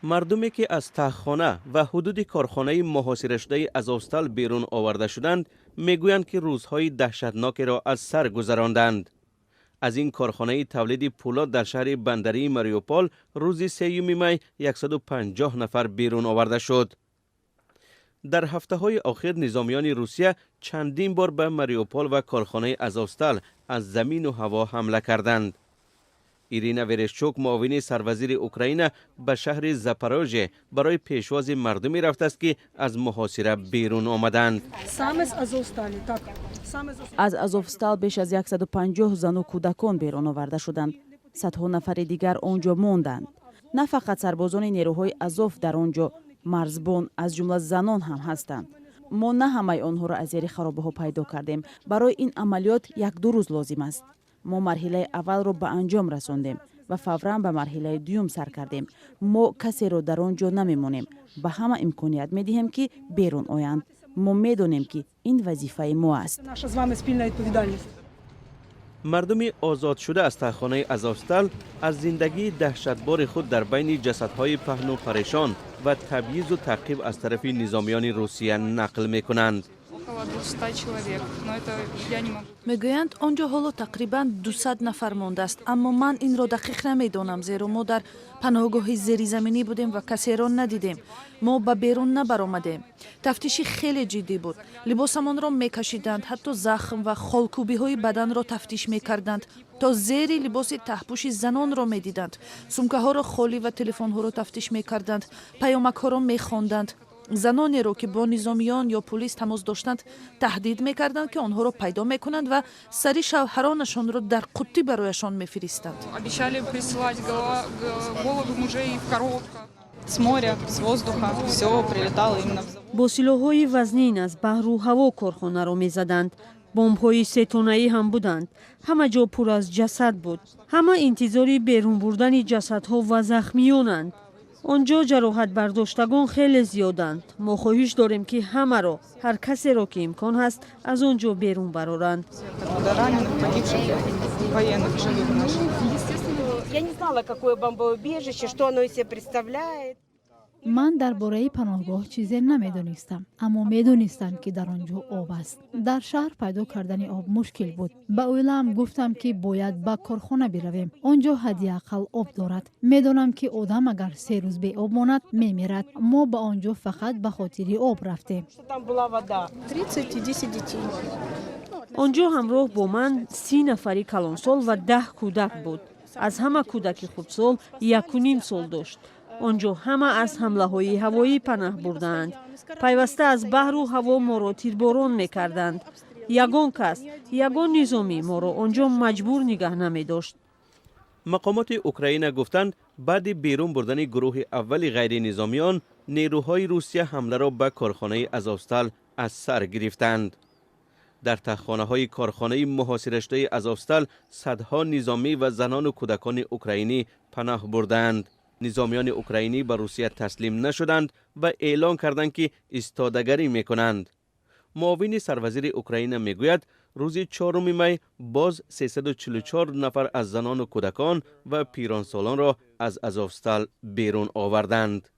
مردمی که از تهخانه و حدود کارخانه محاصره شده آزوستال بیرون آورده شدند میگویند که روزهای دهشتناکی را از سر گذراندند. از این کارخانه تولید پولاد در شهر بندری ماریوپول روز 3 می 150 نفر بیرون آورده شد. در هفته های اخیر نظامیان روسیه چندین بار به ماریوپول و کارخانه آزوستال از زمین و هوا حمله کردند. ایرینا ورشچوک معاون سروزیر اوکراین به شهر زاپاروژه برای پیشواز مردمی رفته است که از محاصره بیرون آمدند. از آزوفستال بیش از 150 زن و کودکان بیرون آورده شدند. صدها نفر دیگر آنجا ماندند. نه فقط سربازان نیروهای آزوف در آنجا، مرزبان از جمله زنان هم هستند. ما نه همه آنها را از زیر خرابه ها پیدا کردیم. برای این عملیات 1-2 روز لازم است. ما مرحله اول را به انجام رساندیم و فوراً به مرحله دوم سر کردیم. ما کسی را در آنجا نمیمونیم. به همه امکانیت میدهیم که بیرون آیند. ما میدونیم که این وظیفه ما است. مردم آزاد شده از تهخانه آزوستال از زندگی دهشتبار خود در بین جسدهای پهن و پریشان و تبعیض و تعقیب از طرف نظامیان روسیه نقل میکنند. میگویند آنجا حالا تقریبا 200 نفر مانده است، اما من این را دقیق نمیدانم، زیرا ما در پناهگاه زیرزمینی بودیم و کسی را ندیدیم. ما به بیرون نبرآمدیم. تفتیشی خیلی جدی بود. لباسمان را میکشیدند، حتی زخم و خالکوبی های بدن را تفتیش میکردند تا زیر لباس تهپوش زنان را میدیدند. سومکه ها را خالی و تلفن ها را تفتیش میکردند. پیامک ها را میخواندند. زنانی را که با نظامیان یا پلیس تماس داشتند تهدید میکردند که آنها را پیدا میکنند و سری شوهرانشان را در قوطی برایشان میفرستند. با سلاح‌های وزنین از بحر و هوا کارخانه را میزدند. بمب‌های 3 تنه‌ای هم بودند. همه جا پر از جسد بود. همه انتظاری بیرون بردن جسدها و زخمیانند. آنجا جراحت برداشتگان خیلی زیادند. ما خواهش داریم که همه را، هر کسی را که امکان هست از آنجا بیرون برارند. من درباره پناهگاه چیزی نمیدونستم، اما میدونستم که در آنجا آب است. در شهر پیدا کردن آب مشکل بود. به اویلم گفتم که باید به کارخانه برویم. آنجا حداقل آب دارد. میدونم که آدم اگر 3 روز به آب ماند میمیرد. ما به آنجا فقط به خاطر آب رفتیم. آنجا همراه با من 30 نفری کلانسال و 10 کودک بود. از همه کودک خردسال 1.5 سال داشت. آنجا همه از حمله های هوایی پناه بردند. پیوسته از بحر و هوا ما را تیرباران میکردند. یگان کس، یگان نظامی ما را آنجا مجبور نگه نمی داشت. مقامات اوکراین گفتند بعد بیرون بردن گروه اول غیر نظامیان نیروهای روسیه حمله را به کارخانه آزوستال از سر گرفتند. در تهخانه های کارخانه محاصره شده آزوستال صدها نظامی و زنان و کودکان اوکراینی پناه بردند. نظامیان اوکراینی به روسیه تسلیم نشدند و اعلان کردند که ایستادگری میکنند. معاون سروزیر اوکراین میگوید روز 4 می باز 344 نفر از زنان و کودکان و پیرانسالان را از آزوستال بیرون آوردند.